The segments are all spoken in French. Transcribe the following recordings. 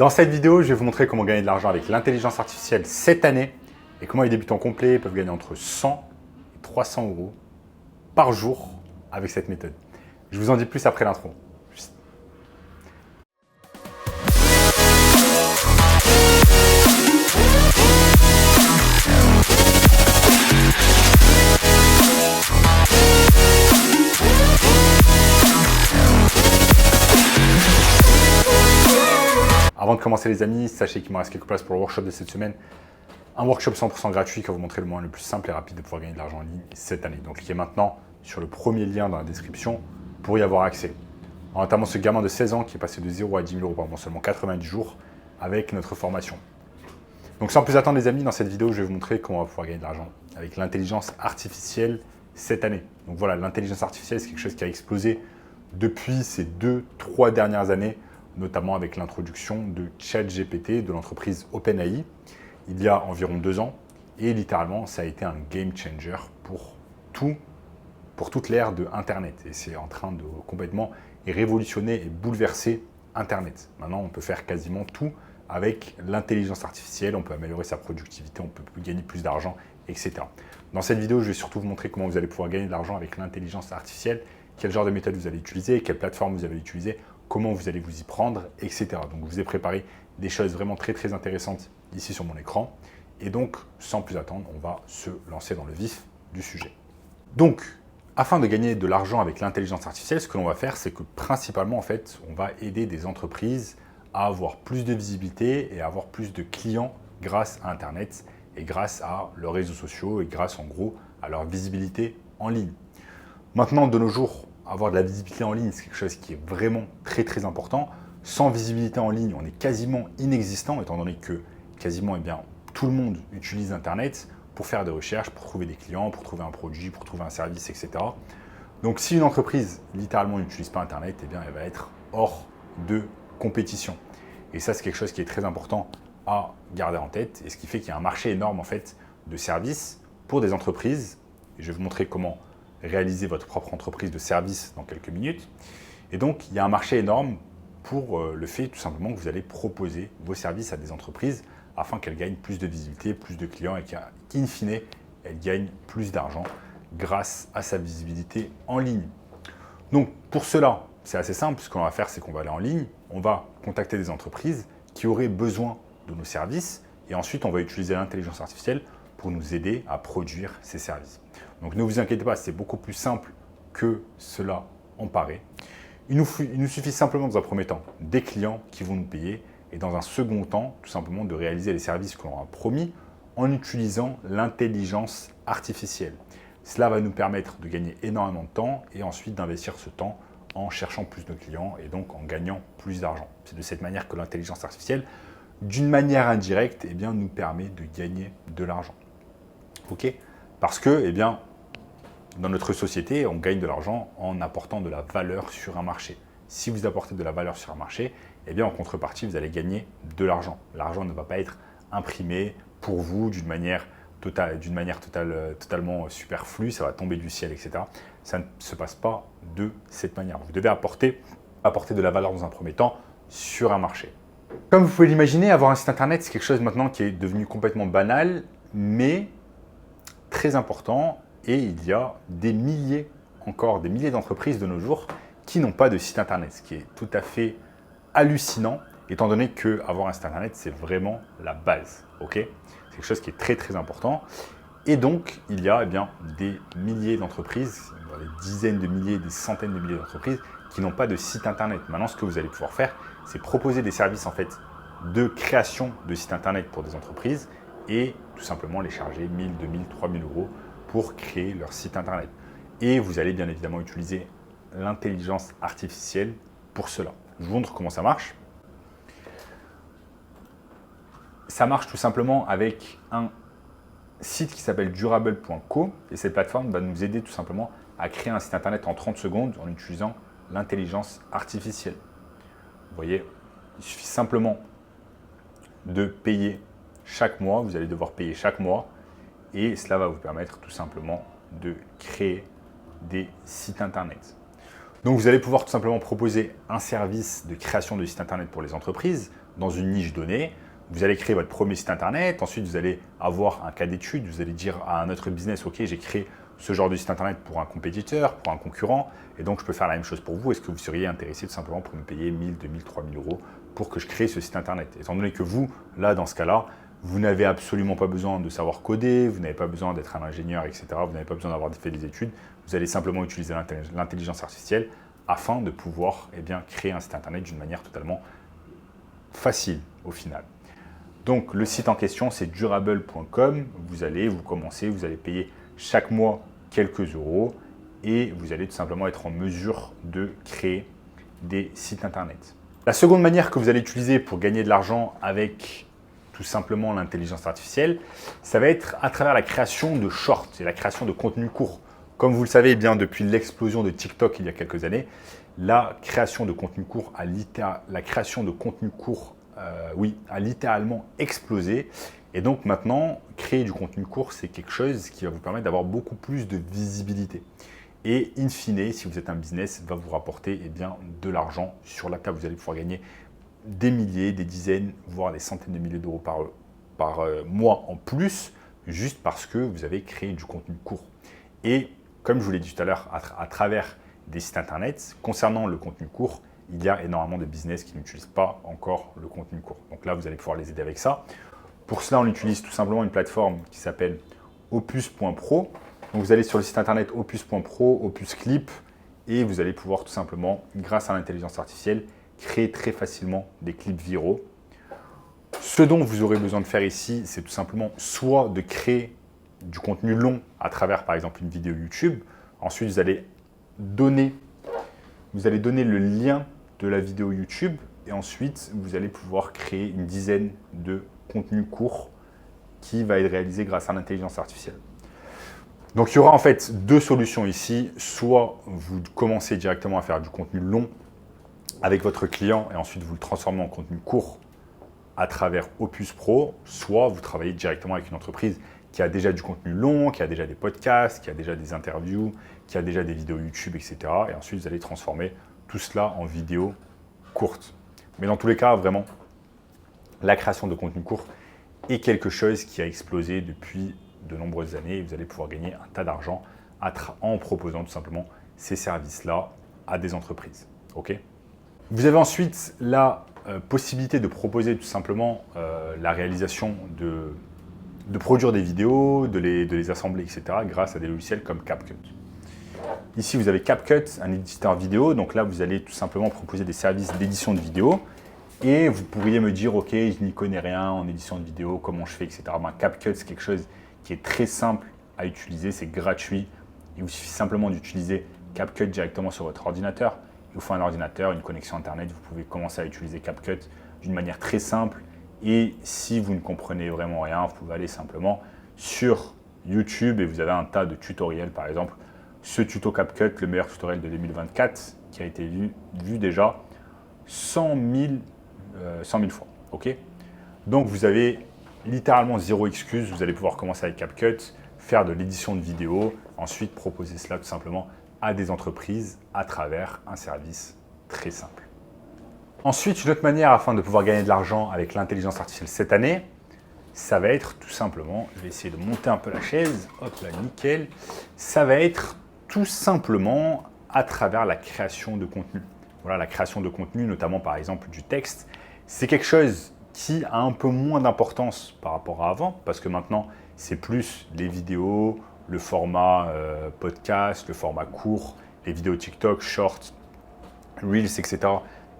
Dans cette vidéo, je vais vous montrer comment gagner de l'argent avec l'intelligence artificielle cette année et comment les débutants complets peuvent gagner entre 100 et 300 euros par jour avec cette méthode. Je vous en dis plus après l'intro. Avant de commencer les amis, sachez qu'il me reste quelques places pour le workshop de cette semaine. Un workshop 100% gratuit qui va vous montrer le moyen le plus simple et rapide de pouvoir gagner de l'argent en ligne cette année. Donc cliquez maintenant sur le premier lien dans la description pour y avoir accès. Notamment ce gamin de 16 ans qui est passé de 0 à 10 000 euros par mois en seulement 90 jours avec notre formation. Donc sans plus attendre les amis, dans cette vidéo, je vais vous montrer comment on va pouvoir gagner de l'argent avec l'intelligence artificielle cette année. Donc voilà, l'intelligence artificielle, c'est quelque chose qui a explosé depuis ces 2-3 dernières années, notamment avec l'introduction de ChatGPT de l'entreprise OpenAI il y a environ 2 ans. Et littéralement, ça a été un game changer pour toute l'ère de Internet. Et c'est en train de complètement révolutionner et bouleverser Internet. Maintenant, on peut faire quasiment tout avec l'intelligence artificielle. On peut améliorer sa productivité, on peut gagner plus d'argent, etc. Dans cette vidéo, je vais surtout vous montrer comment vous allez pouvoir gagner de l'argent avec l'intelligence artificielle, quel genre de méthode vous allez utiliser, quelle plateforme vous allez utiliser, comment vous allez vous y prendre, etc. Donc, je vous ai préparé des choses vraiment très intéressantes ici sur mon écran. Et donc, sans plus attendre, on va se lancer dans le vif du sujet. Donc, afin de gagner de l'argent avec l'intelligence artificielle, ce que l'on va faire, c'est que principalement, en fait, on va aider des entreprises à avoir plus de visibilité et à avoir plus de clients grâce à Internet et grâce à leurs réseaux sociaux et grâce, en gros, à leur visibilité en ligne. Maintenant, de nos jours, avoir de la visibilité en ligne, c'est quelque chose qui est vraiment très important. Sans visibilité en ligne, on est quasiment inexistant, étant donné que quasiment tout le monde utilise Internet pour faire des recherches, pour trouver des clients, pour trouver un produit, pour trouver un service, etc. Donc si une entreprise littéralement n'utilise pas Internet, elle va être hors de compétition. Et ça, c'est quelque chose qui est très important à garder en tête, et ce qui fait qu'il y a un marché énorme en fait de services pour des entreprises. Et je vais vous montrer comment réaliser votre propre entreprise de services dans quelques minutes. Et donc, il y a un marché énorme pour le fait tout simplement que vous allez proposer vos services à des entreprises afin qu'elles gagnent plus de visibilité, plus de clients et qu'in fine, elles gagnent plus d'argent grâce à sa visibilité en ligne. Donc, pour cela, c'est assez simple. Ce qu'on va faire, c'est qu'on va aller en ligne, on va contacter des entreprises qui auraient besoin de nos services et ensuite, on va utiliser l'intelligence artificielle pour nous aider à produire ces services. Donc, ne vous inquiétez pas, c'est beaucoup plus simple que cela en paraît. Il nous suffit simplement, dans un premier temps, des clients qui vont nous payer et dans un second temps, tout simplement, de réaliser les services que l'on a promis en utilisant l'intelligence artificielle. Cela va nous permettre de gagner énormément de temps et ensuite d'investir ce temps en cherchant plus de clients et donc en gagnant plus d'argent. C'est de cette manière que l'intelligence artificielle, d'une manière indirecte, nous permet de gagner de l'argent. Ok ? Parce que, dans notre société, on gagne de l'argent en apportant de la valeur sur un marché. Si vous apportez de la valeur sur un marché, en contrepartie, vous allez gagner de l'argent. L'argent ne va pas être imprimé pour vous d'une manière totalement superflue, ça va tomber du ciel, etc. Ça ne se passe pas de cette manière. Vous devez apporter de la valeur dans un premier temps sur un marché. Comme vous pouvez l'imaginer, avoir un site internet, c'est quelque chose maintenant qui est devenu complètement banal, mais très important. Et il y a des milliers d'entreprises de nos jours qui n'ont pas de site internet, ce qui est tout à fait hallucinant, étant donné qu'avoir un site internet, c'est vraiment la base. Okay, c'est quelque chose qui est très important. Et donc, il y a des milliers d'entreprises, des dizaines de milliers, des centaines de milliers d'entreprises qui n'ont pas de site internet. Maintenant, ce que vous allez pouvoir faire, c'est proposer des services en fait de création de sites internet pour des entreprises et tout simplement les charger 1000, 2000, 3000 euros pour créer leur site internet. Et vous allez bien évidemment utiliser l'intelligence artificielle pour cela. Je vous montre comment ça marche. Ça marche tout simplement avec un site qui s'appelle durable.co et cette plateforme va nous aider tout simplement à créer un site internet en 30 secondes en utilisant l'intelligence artificielle. Vous voyez, il suffit simplement de payer chaque mois. Vous allez devoir payer chaque mois. Et cela va vous permettre tout simplement de créer des sites internet. Donc vous allez pouvoir tout simplement proposer un service de création de site internet pour les entreprises. dans une niche donnée. Vous allez créer votre premier site internet, ensuite vous allez avoir un cas d'étude, vous allez dire à un autre business, ok, j'ai créé ce genre de site internet pour un compétiteur, pour un concurrent, et donc je peux faire la même chose pour vous. Est-ce que vous seriez intéressé tout simplement pour me payer 1000, 2000, 3000 euros pour que je crée ce site internet? Étant donné que vous, là, dans ce cas-là, vous n'avez absolument pas besoin de savoir coder, vous n'avez pas besoin d'être un ingénieur, etc. Vous n'avez pas besoin d'avoir fait des études. Vous allez simplement utiliser l'intelligence artificielle afin de pouvoir créer un site internet d'une manière totalement facile au final. Donc le site en question, c'est durable.com. Vous allez payer chaque mois quelques euros et vous allez tout simplement être en mesure de créer des sites internet. La seconde manière que vous allez utiliser pour gagner de l'argent avec tout simplement l'intelligence artificielle, ça va être à travers la création de shorts et la création de contenu court. Comme vous le savez, depuis l'explosion de TikTok il y a quelques années, la création de contenu court a littéralement explosé. Et donc maintenant, créer du contenu court, c'est quelque chose qui va vous permettre d'avoir beaucoup plus de visibilité. Et in fine, si vous êtes un business, va vous rapporter de l'argent sur la table. Vous allez pouvoir gagner des milliers, des dizaines, voire des centaines de milliers d'euros par mois en plus, juste parce que vous avez créé du contenu court. Et comme je vous l'ai dit tout à l'heure, à travers des sites internet, concernant le contenu court, il y a énormément de business qui n'utilisent pas encore le contenu court. Donc là, vous allez pouvoir les aider avec ça. Pour cela, on utilise tout simplement une plateforme qui s'appelle opus.pro. Donc vous allez sur le site internet opus.pro, Opus Clip, et vous allez pouvoir tout simplement, grâce à l'intelligence artificielle, créer très facilement des clips viraux. Ce dont vous aurez besoin de faire ici, c'est tout simplement soit de créer du contenu long à travers par exemple une vidéo YouTube. Ensuite, vous allez donner le lien de la vidéo YouTube et ensuite vous allez pouvoir créer une dizaine de contenus courts qui va être réalisé grâce à l'intelligence artificielle. Donc il y aura en fait deux solutions ici. Soit vous commencez directement à faire du contenu long avec votre client et ensuite vous le transformez en contenu court à travers Opus Pro, soit vous travaillez directement avec une entreprise qui a déjà du contenu long, qui a déjà des podcasts, qui a déjà des interviews, qui a déjà des vidéos YouTube, etc. Et ensuite, vous allez transformer tout cela en vidéos courtes. Mais dans tous les cas, vraiment, la création de contenu court est quelque chose qui a explosé depuis de nombreuses années et vous allez pouvoir gagner un tas d'argent en proposant tout simplement ces services-là à des entreprises. Ok ? Vous avez ensuite la possibilité de proposer tout simplement la réalisation de produire des vidéos, de les assembler, etc. grâce à des logiciels comme CapCut. Ici, vous avez CapCut, un éditeur vidéo. Donc là, vous allez tout simplement proposer des services d'édition de vidéo. Et vous pourriez me dire, ok, je n'y connais rien en édition de vidéo, comment je fais, etc. CapCut, c'est quelque chose qui est très simple à utiliser, c'est gratuit. Il vous suffit simplement d'utiliser CapCut directement sur votre ordinateur. Il vous faut un ordinateur, une connexion Internet. Vous pouvez commencer à utiliser CapCut d'une manière très simple. Et si vous ne comprenez vraiment rien, vous pouvez aller simplement sur YouTube et vous avez un tas de tutoriels. Par exemple, ce tuto CapCut, le meilleur tutoriel de 2024, qui a été vu déjà 100 000 fois. Okay, donc, vous avez littéralement zéro excuse. Vous allez pouvoir commencer avec CapCut, faire de l'édition de vidéos, ensuite proposer cela tout simplement à des entreprises à travers un service très simple. Ensuite, une autre manière afin de pouvoir gagner de l'argent avec l'intelligence artificielle cette année, ça va être tout simplement, je vais essayer de monter un peu la chaise, hop là, nickel, ça va être tout simplement à travers la création de contenu. Voilà, la création de contenu, notamment par exemple du texte, c'est quelque chose qui a un peu moins d'importance par rapport à avant, parce que maintenant, c'est plus les vidéos, le format podcast, le format court, les vidéos TikTok, Shorts, Reels, etc.,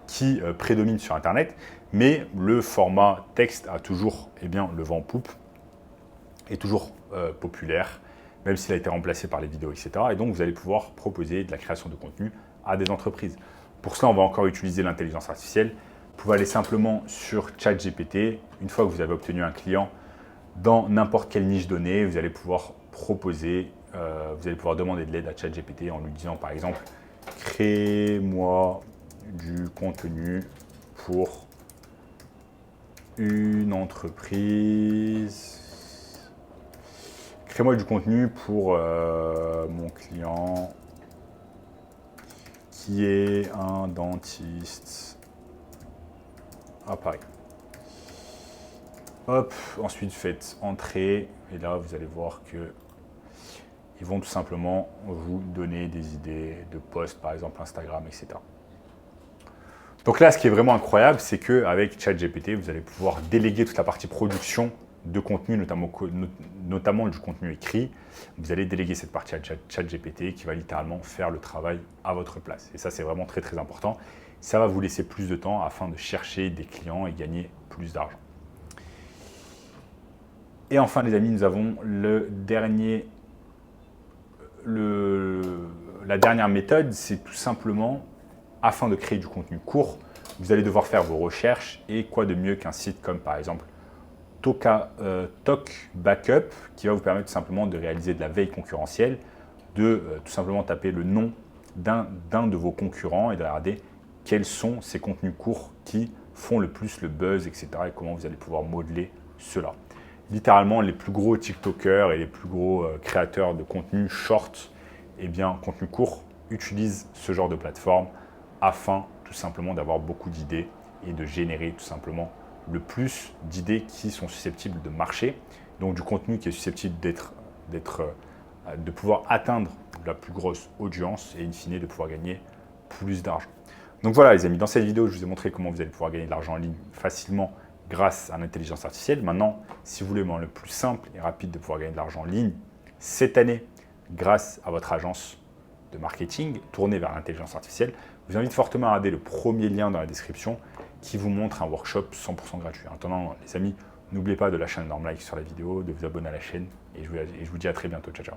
qui prédomine sur Internet, mais le format texte a toujours le vent en poupe, est toujours populaire, même s'il a été remplacé par les vidéos, etc. Et donc, vous allez pouvoir proposer de la création de contenu à des entreprises. Pour cela, on va encore utiliser l'intelligence artificielle. Vous pouvez aller simplement sur ChatGPT. Une fois que vous avez obtenu un client dans n'importe quelle niche donnée, vous allez pouvoir proposer, vous allez pouvoir demander de l'aide à ChatGPT en lui disant par exemple « Crée-moi du contenu pour une entreprise. Crée-moi du contenu pour mon client qui est un dentiste à Paris. » Hop, ensuite faites entrer et là vous allez voir que ils vont tout simplement vous donner des idées de posts, par exemple Instagram, etc. Donc là, ce qui est vraiment incroyable, c'est qu'avec ChatGPT, vous allez pouvoir déléguer toute la partie production de contenu, notamment du contenu écrit. Vous allez déléguer cette partie à ChatGPT qui va littéralement faire le travail à votre place. Et ça, c'est vraiment très, très important. Ça va vous laisser plus de temps afin de chercher des clients et gagner plus d'argent. Et enfin, les amis, nous avons la dernière méthode, c'est tout simplement, afin de créer du contenu court, vous allez devoir faire vos recherches et quoi de mieux qu'un site comme par exemple Talk Backup qui va vous permettre tout simplement de réaliser de la veille concurrentielle, de tout simplement taper le nom d'un de vos concurrents et de regarder quels sont ces contenus courts qui font le plus le buzz, etc. et comment vous allez pouvoir modeler cela. Littéralement, les plus gros TikTokers et les plus gros créateurs de contenu short, et bien contenu court, utilisent ce genre de plateforme afin tout simplement d'avoir beaucoup d'idées et de générer tout simplement le plus d'idées qui sont susceptibles de marcher. Donc du contenu qui est susceptible de pouvoir atteindre la plus grosse audience et in fine de pouvoir gagner plus d'argent. Donc voilà les amis, dans cette vidéo, je vous ai montré comment vous allez pouvoir gagner de l'argent en ligne facilement grâce à l'intelligence artificielle. Maintenant, si vous voulez le moyen le plus simple et rapide de pouvoir gagner de l'argent en ligne cette année grâce à votre agence de marketing tournée vers l'intelligence artificielle, je vous invite fortement à regarder le premier lien dans la description qui vous montre un workshop 100% gratuit. En attendant, les amis, n'oubliez pas de lâcher un énorme like sur la vidéo, de vous abonner à la chaîne et je vous dis à très bientôt. Ciao, ciao.